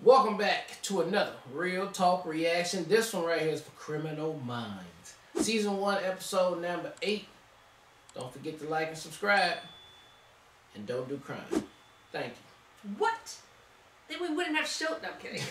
Welcome back to another Real Talk reaction. This one right here is for Criminal Minds. Season 1, episode number 8. Don't forget to like and subscribe. And don't do crime. Thank you. What? Then we wouldn't have show. No, I'm kidding.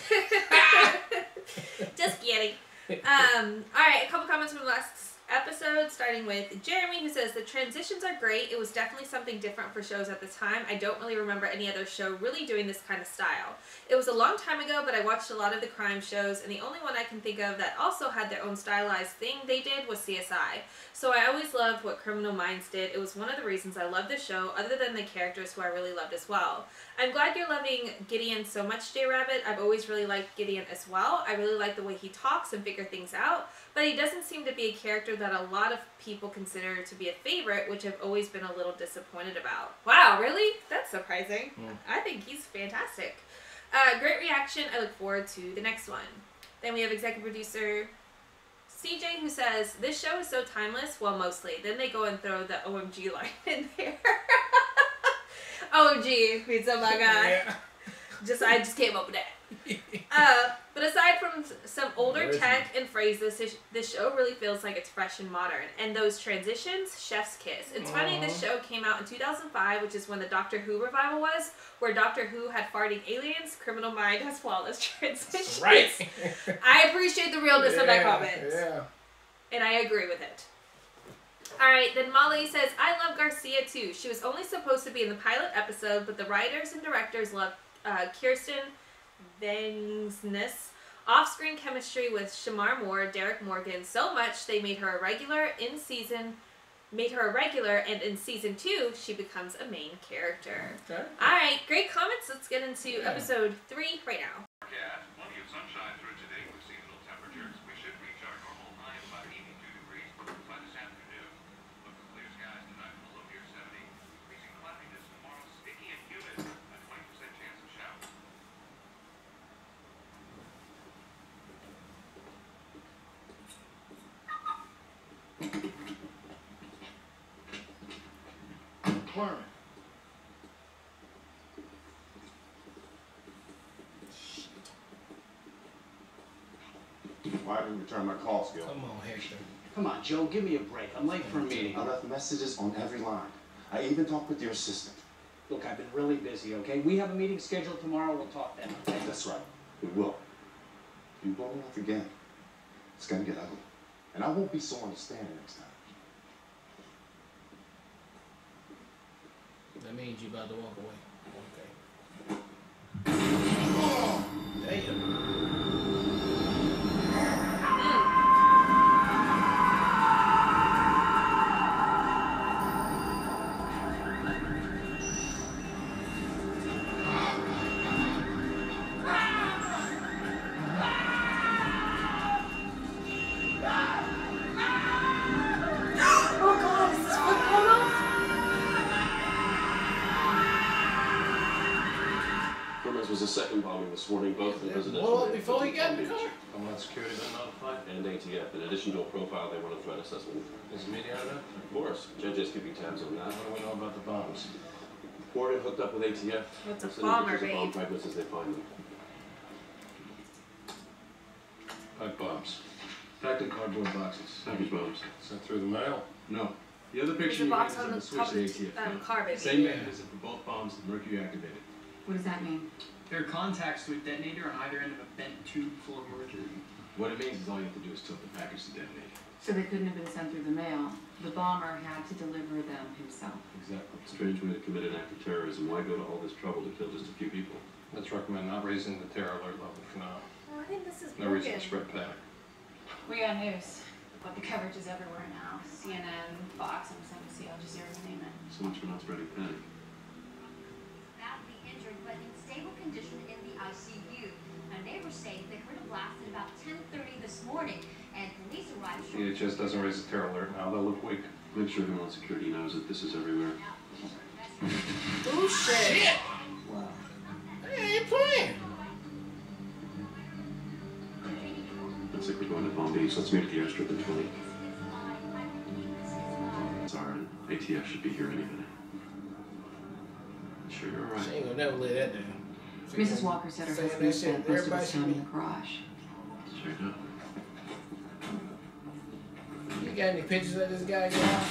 Just kidding. Alright, a couple comments from the last episode, starting with Jeremy, who says the transitions are great. It was definitely something different for shows at the time. I don't really remember any other show really doing this kind of style. It was a long time ago, but I watched a lot of the crime shows, and the only one I can think of that also had their own stylized thing they did was CSI. So I always loved what Criminal Minds did. It was one of the reasons I love the show, other than the characters who I really loved as well. I'm glad you're loving Gideon so much, J-Rabbit. I've always really liked Gideon as well. I really like the way he talks and figure things out, but he doesn't seem to be a character that a lot of people consider to be a favorite, which I've always been a little disappointed about. Wow, really? That's surprising. I think he's fantastic. Great reaction. I look forward to the next one. Then we have executive producer CJ, who says, this show is so timeless. Well, mostly. Then they go and throw the OMG line in there. OMG means oh my god. Yeah. I just came up with that. But aside from some older tech and phrases, this show really feels like it's fresh and modern. And those transitions, chef's kiss. It's funny, this show came out in 2005, which is when the Doctor Who revival was, where Doctor Who had farting aliens. Criminal Mind has flawless transitions. Right. I appreciate the realness of that comment. Yeah. And I agree with it. Alright, then Molly says, I love Garcia too. She was only supposed to be in the pilot episode, but the writers and directors loved Kirsten Vangsness off-screen chemistry with Shamar Moore, Derek Morgan so much they made her a regular, and in season 2 she becomes a main character. Okay. Alright, great comments. Let's get into episode 3 right now. Plenty of sunshine through today with seasonal temperatures. We should reach our normal high of about 82 degrees by this afternoon. Look for clear skies tonight with a low near 70. Increasing cloudiness tomorrow, sticky and humid. A 20% chance of showers. Why didn't you return my call, Skill? Come on, Hector. Come on, Joe, give me a break. I'm late for a meeting. I left messages on every line. I even talked with your assistant. Look, I've been really busy, okay? We have a meeting scheduled tomorrow. We'll talk then, okay? That's right. We will. If you blow it off again, it's gonna get ugly. And I won't be so understanding next time. That means you about to walk away. Okay. Oh, damn. Was the second bombing this morning, both of the residential. Well, before he got in the car? Homeland Security been notified? And ATF. In addition to a profile, they run a threat assessment. Is the media out of that? Of course. Judge is keeping tabs on that. What do we know about the bombs? Warren hooked up with ATF. What's a Sending bomber, pictures of bomb babe? fragments as they find them. Pipe bombs. Packed in cardboard boxes. Package bombs. Sent through the mail? No. The other There's picture a you box have on the is of top the of switch the ATF. car, baby. Same mechanism for both bombs, the mercury activated. What does that mean? There are contacts to a detonator on either end of a bent tube full of mercury. What it means is all you have to do is tilt the package to detonate. So they couldn't have been sent through the mail. The bomber had to deliver them himself. Exactly. Strange way to commit an act of terrorism. Why go to all this trouble to kill just a few people? Let's recommend not raising the terror alert level for now. Oh, I think this is No reason to broken. spread panic. We got news. But the coverage is everywhere now. CNN, Fox, MSNBC, Al Jazeera, you name it. So much for not spreading panic. Badly injured, but in stable condition in the ICU. Now, neighbors say they heard a blast at about 10:30 this morning, and police arrived shortly. DHS doesn't raise the terror alert now, they'll look weak. Make sure Homeland Security knows that this is everywhere. Oh, shit. Wow. Hey, ain't playing. Looks like we're going to Palm Beach. Let's meet at the airstrip in 20. Sorry, ATF should be here any minute. Sure, you're alright. She ain't gonna never lay that down. Mrs. Walker said her husband's spent most of his time in the garage. Sure do. You got any pictures of this guy, guys?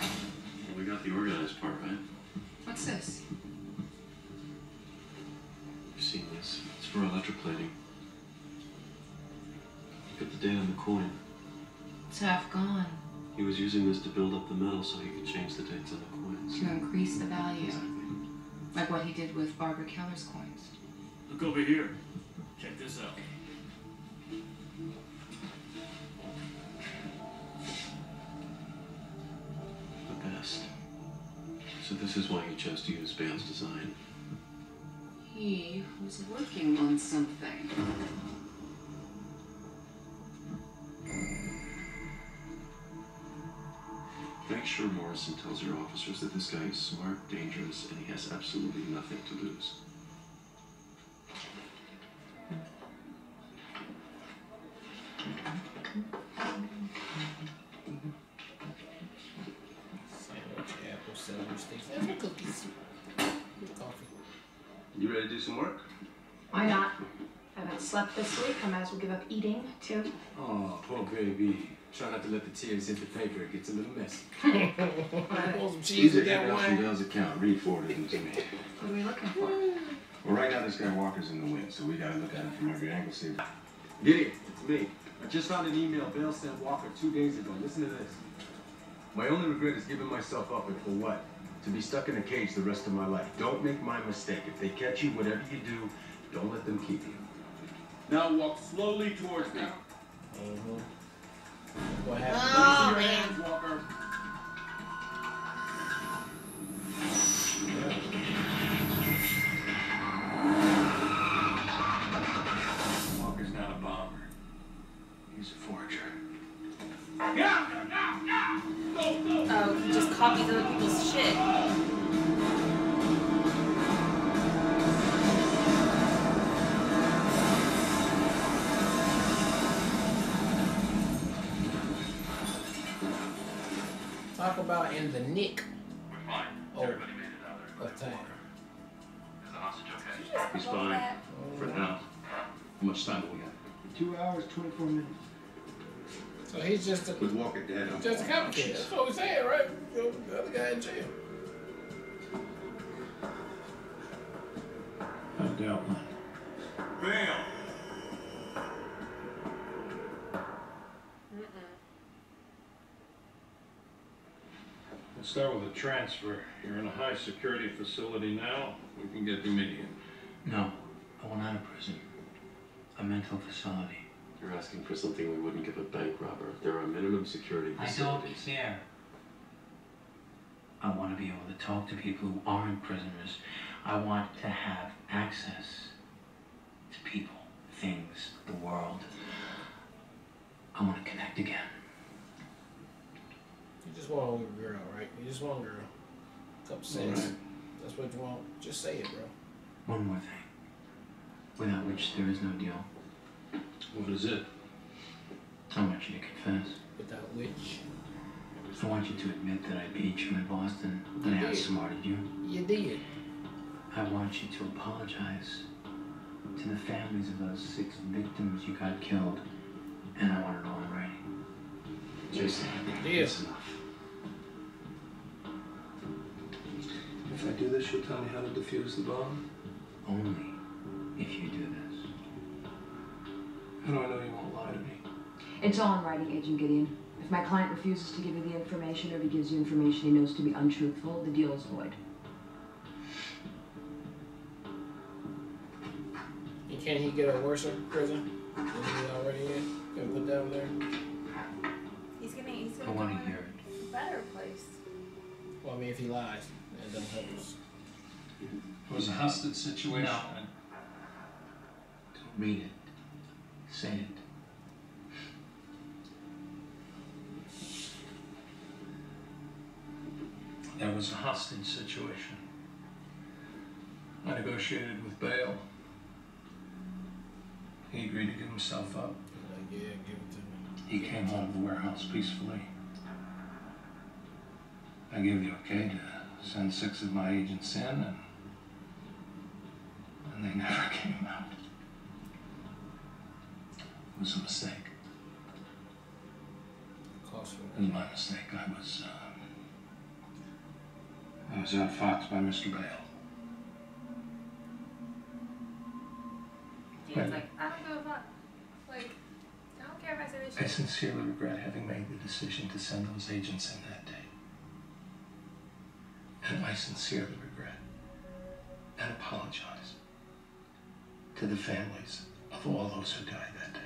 Well, we got the organized part, right? What's this? You've seen this. It's for electroplating. Look at the date on the coin. It's half gone. He was using this to build up the metal so he could change the dates on the coins. To increase the value. Exactly. Like what he did with Barbara Keller's coins. Look over here. Check this out. The best. So this is why he chose to use Bale's design. He was working on something. Make sure Morrison tells your officers that this guy is smart, dangerous, and he has absolutely nothing to lose. Sandwich, apple, celery sticks, and cookies. With coffee. You ready to do some work? Why not? I haven't slept this week. I might as well give up eating, too. Oh, poor baby. Try not to let the tears hit the paper. It gets a little messy. Pull some cheese with that wine. Dale's account. Read forwarded them to me. What are we looking for? Well, right now this guy Walker's in the wind, so we gotta look at him from every angle. See. Gideon, it's me. I just found an email Bale sent Walker 2 days ago. Listen to this. My only regret is giving myself up, and for what? To be stuck in a cage the rest of my life. Don't make my mistake. If they catch you, whatever you do, don't let them keep you. Now walk slowly towards me. What happened? Oh, Your man. hands, Walker. Walker's not a bomber. He's a forger. Oh, he just copies other people's shit. Talk about in the nick We're fine. Everybody made it out there. of time. Is the hostage okay? He's fine. For now. How much time do we have? 2 hours, 24 minutes. So he's just a With Walker dead, I'm just a complicated. That's what we're saying, right? Throw the other guy in jail. I doubt not. Bale! Let's start with a transfer. You're in a high security facility now. We can get immediate. No, I want out of prison. A mental facility. You're asking for something we wouldn't give a bank robber. There are minimum security I don't facilities. care. I want to be able to talk to people who aren't prisoners. I want to have access to people, things, the world. I want to connect again. You just want a little girl, right? You just want a girl. Couple cents. Right. That's what you want. Just say it, bro. One more thing, without which there is no deal. What is it? I want you to confess. Without which I want you to admit that I beat you in Boston, that I did. outsmarted you. you did. I want you to apologize to the families of those 6 victims you got killed, and I want it all in writing. Jason, Yes. that's enough. If I do this, you'll tell me how to defuse the bomb? Only if you do this. How do I know you won't lie to me? It's all in writing, Agent Gideon. If my client refuses to give you the information, or if he gives you information he knows to be untruthful, the deal is void. And can he get a worse prison than he already in? Can we put that there? He's gonna I want to go hear in it. a better place. Well, I mean, if he lies, that doesn't help us. It was a hostage situation. No. Read it. Say it. There was a hostage situation. I negotiated with Bale. He agreed to give himself up. He's like, yeah, give it to me. He came out of the warehouse peacefully. I gave the okay to send 6 of my agents in, and they never came out. It was a mistake. It was my mistake. I was outfoxed by Mr. Bale. He was like, I don't give a fuck. Like, I don't care if I say this shit. I sincerely regret having made the decision to send those agents in that day. And I sincerely regret and apologize to the families of all those who died that day.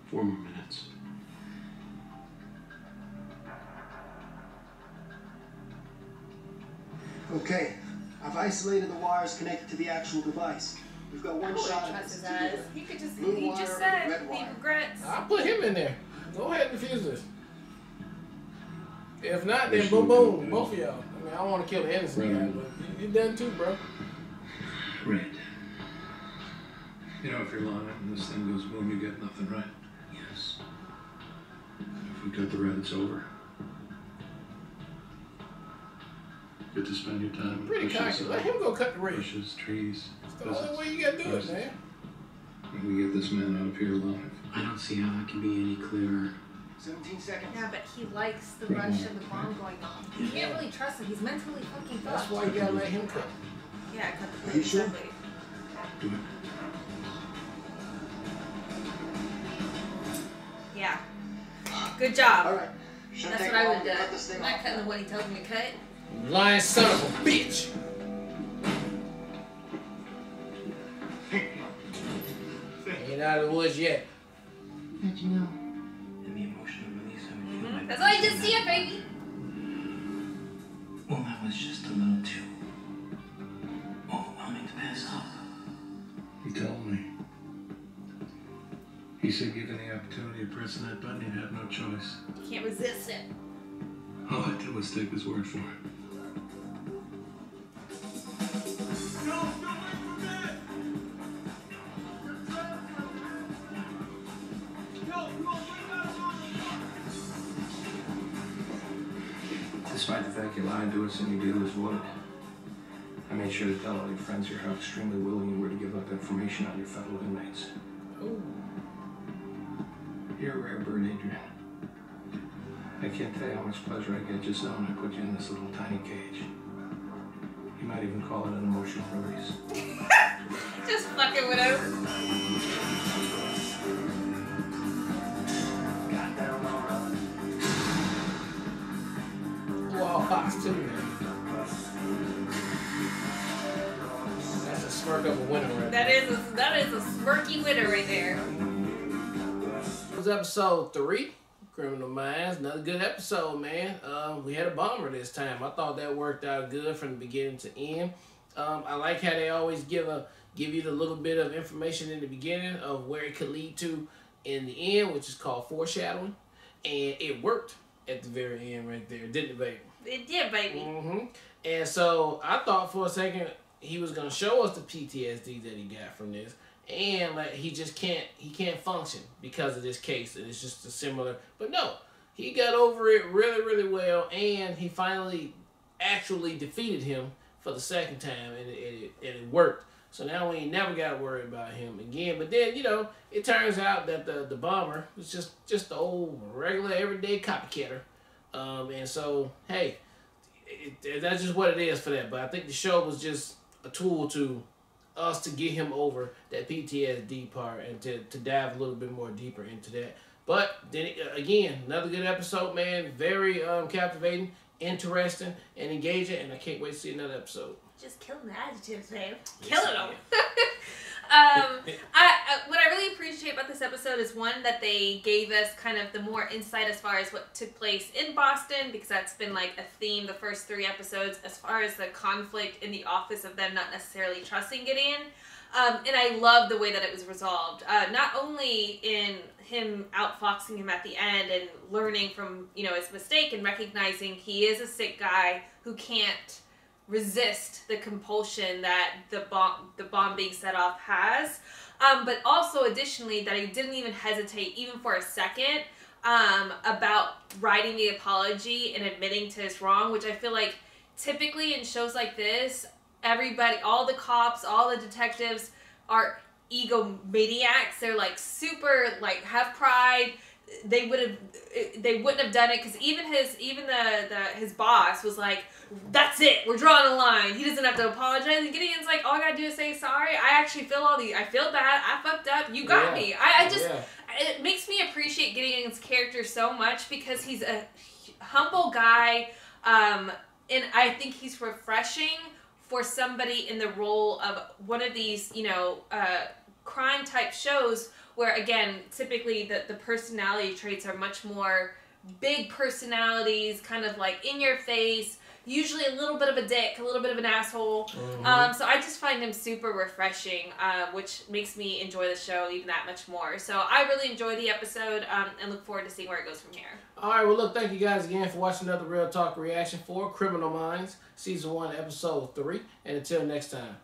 4 more minutes. Okay, I've isolated the wires connected to the actual device. We've got one shot at this. He could just, he just said he regrets. I'll put him in there. Go ahead and defuse this. If not, then boom, boom, both of y'all. I mean, I don't want to kill the innocent guy, but you done too, bro. Red. You know, if you're lying and this thing goes boom, you get nothing, right? Yes. If we cut the red, it's over. Get to spend your time. Pretty cocky. Let him go cut the red. Bushes, trees. It's the only way you gotta do it, man. And we get this man out of here alive. I don't see how that can be any clearer. 17 seconds. Yeah, but he likes the rush of the bomb going off. You can't really trust him. He's mentally fucking fucked. That's why you gotta let him cut. Yeah, cut the Are you sure? exactly. Do it. Yeah. Good job. All right. That's what I would have done. I'm not cutting what he tells me to cut. Lying son of a bitch. Ain't out of the woods yet. How'd you know? And the emotional release I would feel. That's why you just see it, baby. Well, that was just a little too overwhelming to pass up. He told me. He said given the opportunity to press that button, he'd have no choice. You can't resist it. All I did was take his word for it. Despite the fact you lied to us and your dealers would, I made sure to tell all your friends here how extremely willing you were to give up information on your fellow inmates. Ooh. You're a rare bird, Adrian. I can't tell you how much pleasure I get just knowing I put you in this little tiny cage. You might even call it an emotional release. Just fucking with him. All Fox too, man. That's a smirk of a winner right there. That is a smirky winner right there. It was episode 3, Criminal Minds. Another good episode, man. We had a bomber this time. I thought that worked out good from the beginning to end. I like how they always give you the little bit of information in the beginning of where it could lead to in the end, which is called foreshadowing, and it worked at the very end right there, didn't it, baby? It did, baby. Mm-hmm. And so I thought for a second he was gonna show us the PTSD that he got from this, and like he can't function because of this case, and it's just a similar. But no, he got over it really, really well, and he finally actually defeated him for the second time, and it worked. So now we ain't never got to worry about him again. But then, you know, it turns out that the bomber was just the old regular everyday copycatter. And so, hey, that's just what it is for that. But I think the show was just a tool to us to get him over that PTSD part and to dive a little bit more deeper into that. But then again, another good episode, man. Very captivating, interesting, and engaging. And I can't wait to see another episode. Just killing the adjectives, babe. Killing them. What I really appreciate about this episode is one that they gave us kind of the more insight as far as what took place in Boston, because that's been like a theme the first 3 episodes as far as the conflict in the office of them not necessarily trusting Gideon. And I love the way that it was resolved. Not only in him outfoxing him at the end and learning from, you know, his mistake and recognizing he is a sick guy who can't resist the compulsion that the bomb being set off has, but also additionally that he didn't even hesitate even for a second about writing the apology and admitting to his wrong, which I feel like typically in shows like this, everybody, all the cops, all the detectives are egomaniacs. They're like super, like, have pride. They wouldn't have done it, because even his boss was like, that's it, we're drawing a line, he doesn't have to apologize. And Gideon's like, all I gotta do is say sorry. I actually feel I feel bad, I fucked up, you got me. I just it makes me appreciate Gideon's character so much, because he's a humble guy, and I think he's refreshing for somebody in the role of one of these, you know, crime type shows where, again, typically the personality traits are much more big personalities, kind of like in your face, usually a little bit of a dick, a little bit of an asshole. So I just find him super refreshing, which makes me enjoy the show even that much more. So I really enjoyed the episode, and look forward to seeing where it goes from here. Alright, well look, thank you guys again for watching another Real Talk reaction for Criminal Minds, Season 1, Episode 3. And until next time.